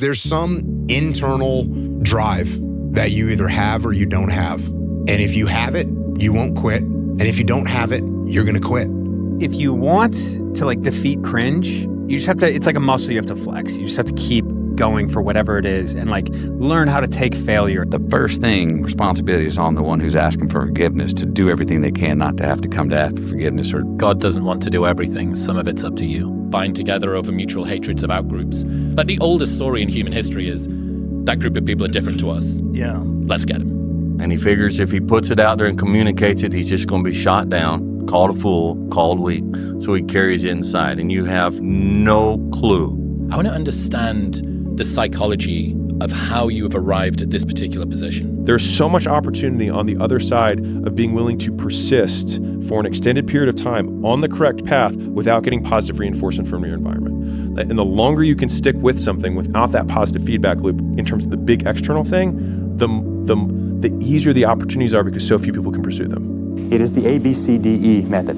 There's some internal drive that you either have or you don't have. And if you have it, you won't quit. And if you don't have it, you're going to quit. If you want to like defeat cringe, you just have to, it's like a muscle you have to flex. You just have to keep going for whatever it is and like learn how to take failure. The first thing, responsibility is on the one who's asking for forgiveness to do everything they can not to have to come to ask for forgiveness. Or God doesn't want to do everything. Some of it's up to you. Bind together over mutual hatreds of outgroups. Like the oldest story in human history is that group of people are different to us. Yeah. Let's get them. And he figures if he puts it out there and communicates it, he's just going to be shot down, called a fool, called weak. So he carries it inside, and you have no clue. I want to understand the psychology of how you have arrived at this particular position. There's so much opportunity on the other side of being willing to persist for an extended period of time on the correct path without getting positive reinforcement from your environment. And the longer you can stick with something without that positive feedback loop in terms of the big external thing, the easier the opportunities are because so few people can pursue them. It is the ABCDE method.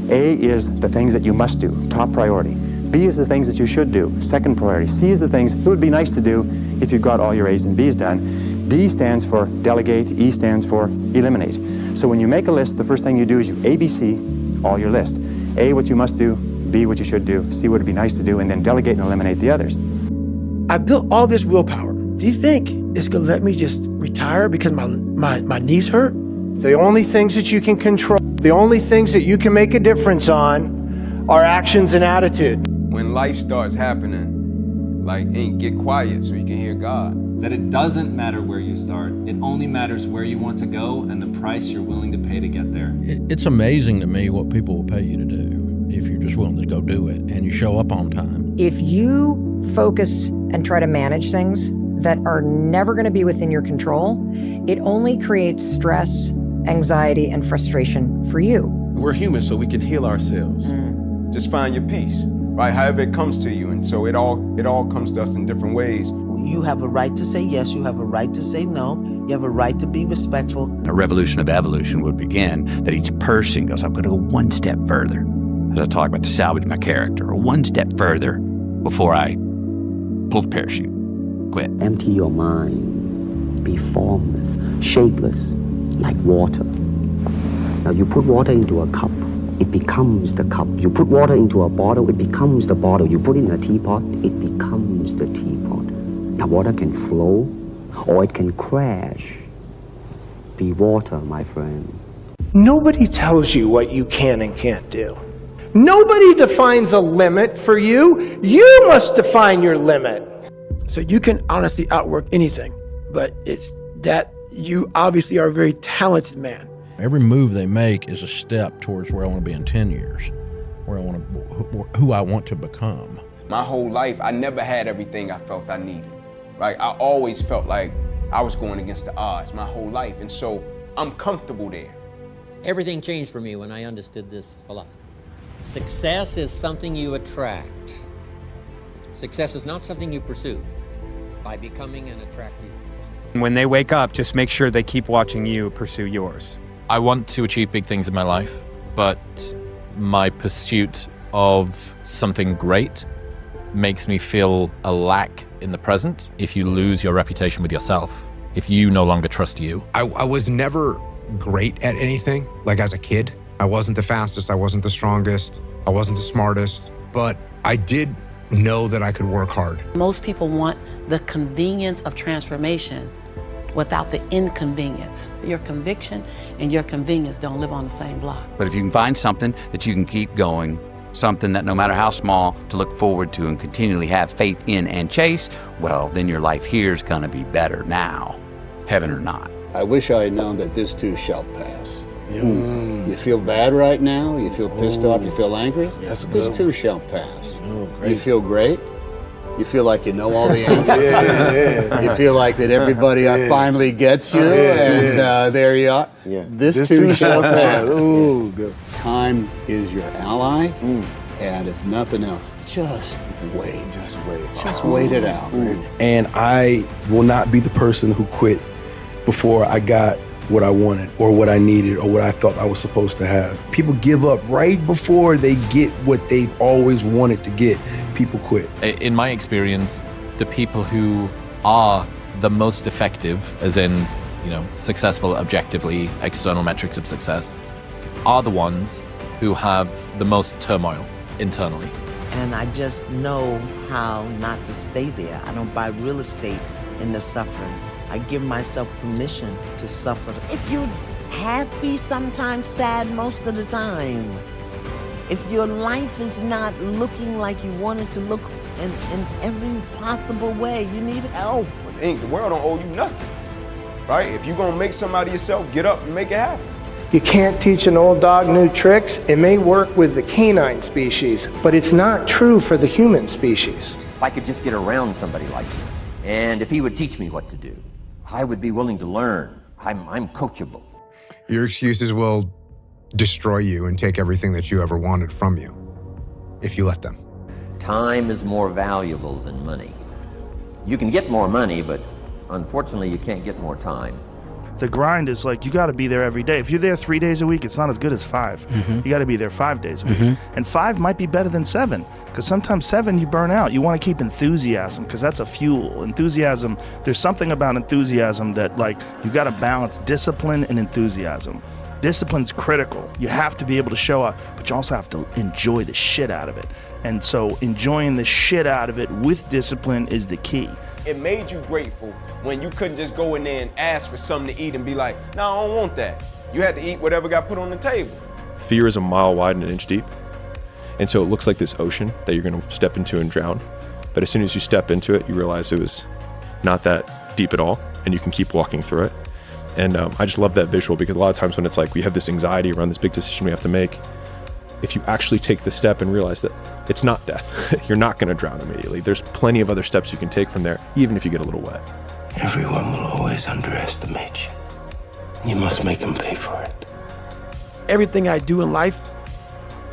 A is the things that you must do, top priority. B is the things that you should do, second priority. C is the things it would be nice to do if you got all your A's and B's done. D stands for delegate, E stands for eliminate. So when you make a list, the first thing you do is you ABC all your list. A, what you must do, B, what you should do, C, what would be nice to do, and then delegate and eliminate the others. I built all this willpower. Do you think it's gonna let me just retire because my knees hurt? The only things that you can control, the only things that you can make a difference on are actions and attitude. When life starts happening, get quiet so you can hear God. That it doesn't matter where you start. It only matters where you want to go and the price you're willing to pay to get there. It's amazing to me what people will pay you to do if you're just willing to go do it and you show up on time. If you focus and try to manage things that are never going to be within your control, it only creates stress, anxiety, and frustration for you. We're human, so we can heal ourselves. Just find your peace, right? However it comes to you. And so it all comes to us in different ways. You have a right to say yes, you have a right to say no, you have a right to be respectful. a revolution of evolution would begin, that each person goes, I'm going to go one step further. As I talk about to salvage my character, or one step further before I pull the parachute, quit. Empty your mind, be formless, shapeless, like water. Now you put water into a cup, it becomes the cup. You put water into a bottle, it becomes the bottle. You put it in a teapot, it becomes the teapot. Now water can flow, or it can crash. Be water, my friend. Nobody tells you what you can and can't do. Nobody defines a limit for you. You must define your limit. So you can honestly outwork anything, but it's that you obviously are a very talented man. Every move they make is a step towards where I want to be in 10 years, where I want to, who I want to become. My whole life, I never had everything I felt I needed, right? I always felt like I was going against the odds my whole life, and so I'm comfortable there. Everything changed for me when I understood this philosophy. Success is something you attract. Success is not something you pursue by becoming an attractive person. When they wake up, just make sure they keep watching you pursue yours. I want to achieve big things in my life, but my pursuit of something great makes me feel a lack in the present if you lose your reputation with yourself, if you no longer trust you. I was never great at anything. Like as a kid, I wasn't the fastest, I wasn't the strongest, I wasn't the smartest, but I did know that I could work hard. Most people want the convenience of transformation without the inconvenience. Your conviction and your convenience don't live on the same block. But if you can find something that you can keep going, something that no matter how small to look forward to and continually have faith in and chase, well, then your life here is gonna be better now, heaven or not. I wish I had known that this too shall pass. You feel bad right now? You feel pissed off? You feel angry? This too shall pass. You feel great? You feel like you know all the answers? You feel like that everybody finally gets you, and there you are. This too shall pass. Time is your ally, and if nothing else, just wait. Just wait it out. And I will not be the person who quit before I got what I wanted or what I needed or what I thought I was supposed to have. People give up right before they get what they've always wanted to get. People quit. In my experience, the people who are the most effective, as in, successful objectively, external metrics of success, are the ones who have the most turmoil internally. And I just know how not to stay there. I don't buy real estate in the suffering. I give myself permission to suffer. If you're happy, sometimes sad most of the time. If your life is not looking like you want it to look in every possible way, you need help. The world don't owe you nothing, right? If you're gonna make somebody yourself, get up and make it happen. You can't teach an old dog new tricks. It may work with the canine species, but it's not true for the human species. If I could just get around somebody like you, and if he would teach me what to do, I would be willing to learn. I'm coachable. Your excuses will destroy you and take everything that you ever wanted from you, if you let them. Time is more valuable than money. You can get more money, but unfortunately you can't get more time. The grind is like, you got to be there every day. If you're there 3 days a week, it's not as good as 5. You got to be there 5 days a week. And 5 might be better than 7, because sometimes 7 you burn out. You want to keep enthusiasm, because that's a fuel. Enthusiasm, there's something about enthusiasm that, like, you got to balance discipline and enthusiasm. Discipline's critical. You have to be able to show up, but you also have to enjoy the shit out of it. And so enjoying the shit out of it with discipline is the key. It made you grateful when you couldn't just go in there and ask for something to eat and be like, no, I don't want that. You had to eat whatever got put on the table. Fear is a mile wide and an inch deep. And so it looks like this ocean that you're going to step into and drown. But as soon as you step into it, you realize it was not that deep at all, and you can keep walking through it. And I just love that visual, because a lot of times when it's like we have this anxiety around this big decision we have to make, if you actually take the step and realize that it's not death, you're not going to drown immediately. There's plenty of other steps you can take from there, even if you get a little wet. Everyone will always underestimate you. You must make them pay for it. Everything I do in life,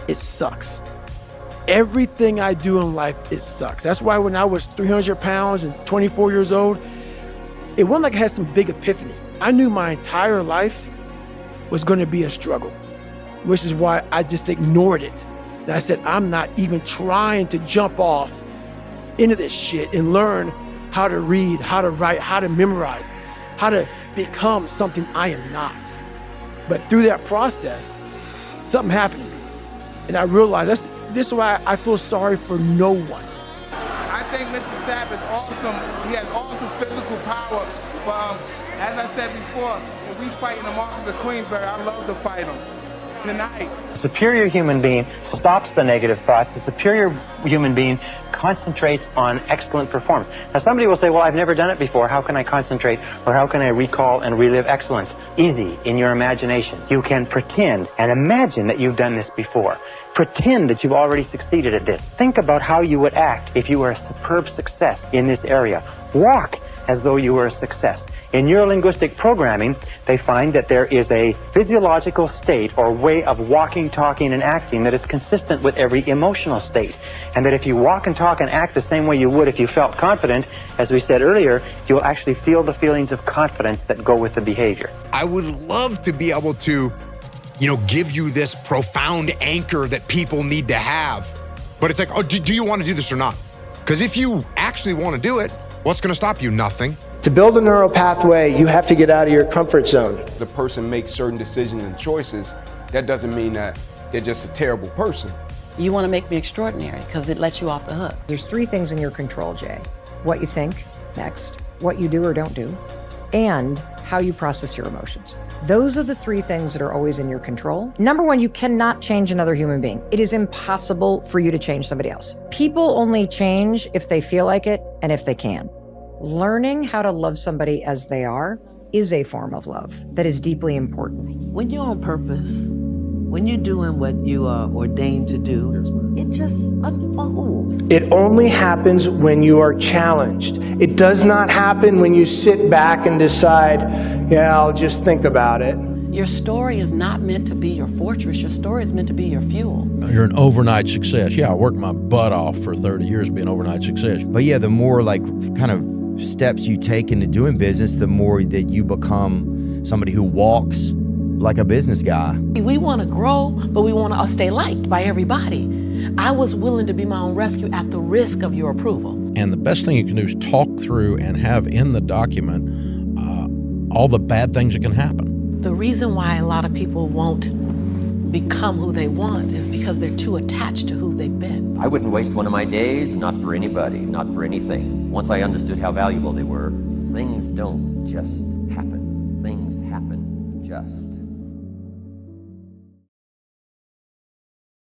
it sucks. Everything I do in life, it sucks. That's why when I was 300 pounds and 24 years old, it wasn't like I had some big epiphany. I knew my entire life was going to be a struggle, which is why I just ignored it. And I said, I'm not even trying to jump off into this shit and learn how to read, how to write, how to memorize, how to become something I am not. But through that process, something happened to me. And I realized this is why I feel sorry for no one. I think Mr. Sapp is awesome. He has awesome physical power. But as I said before, when we fight in the Market of Queensbury, I love to fight him. Tonight. The superior human being stops the negative thoughts. The superior human being concentrates on excellent performance. Now somebody will say, well, I've never done it before. How can I concentrate, or how can I recall and relive excellence? Easy, in your imagination. You can pretend and imagine that you've done this before. Pretend that you've already succeeded at this. Think about how you would act if you were a superb success in this area. Walk as though you were a success. In neurolinguistic programming, they find that there is a physiological state or way of walking, talking, and acting that is consistent with every emotional state. And that if you walk and talk and act the same way you would if you felt confident, as we said earlier, you'll actually feel the feelings of confidence that go with the behavior. I would love to be able to, give you this profound anchor that people need to have. But it's like, oh, do you want to do this or not? Because if you actually want to do it, what's going to stop you? Nothing. To build a neural pathway, you have to get out of your comfort zone. The person makes certain decisions and choices, that doesn't mean that they're just a terrible person. You want to make me extraordinary because it lets you off the hook. There's 3 things in your control, Jay. What you think, next, what you do or don't do, and how you process your emotions. Those are the 3 things that are always in your control. Number 1, you cannot change another human being. It is impossible for you to change somebody else. People only change if they feel like it and if they can. Learning how to love somebody as they are is a form of love that is deeply important. When you're on purpose, when you're doing what you are ordained to do, it just unfolds. It only happens when you are challenged. It does not happen when you sit back and decide, yeah, I'll just think about it. Your story is not meant to be your fortress. Your story is meant to be your fuel. You're an overnight success. Yeah, I worked my butt off for 30 years to be an overnight success. But yeah, the more kind of steps you take into doing business, the more that you become somebody who walks like a business guy. We want to grow, but we want to stay liked by everybody. I was willing to be my own rescue at the risk of your approval. And the best thing you can do is talk through and have in the document all the bad things that can happen. The reason why a lot of people won't become who they want is because they're too attached to who they've been. I wouldn't waste one of my days, not for anybody, not for anything. Once I understood how valuable they were, things don't just happen. Things happen just.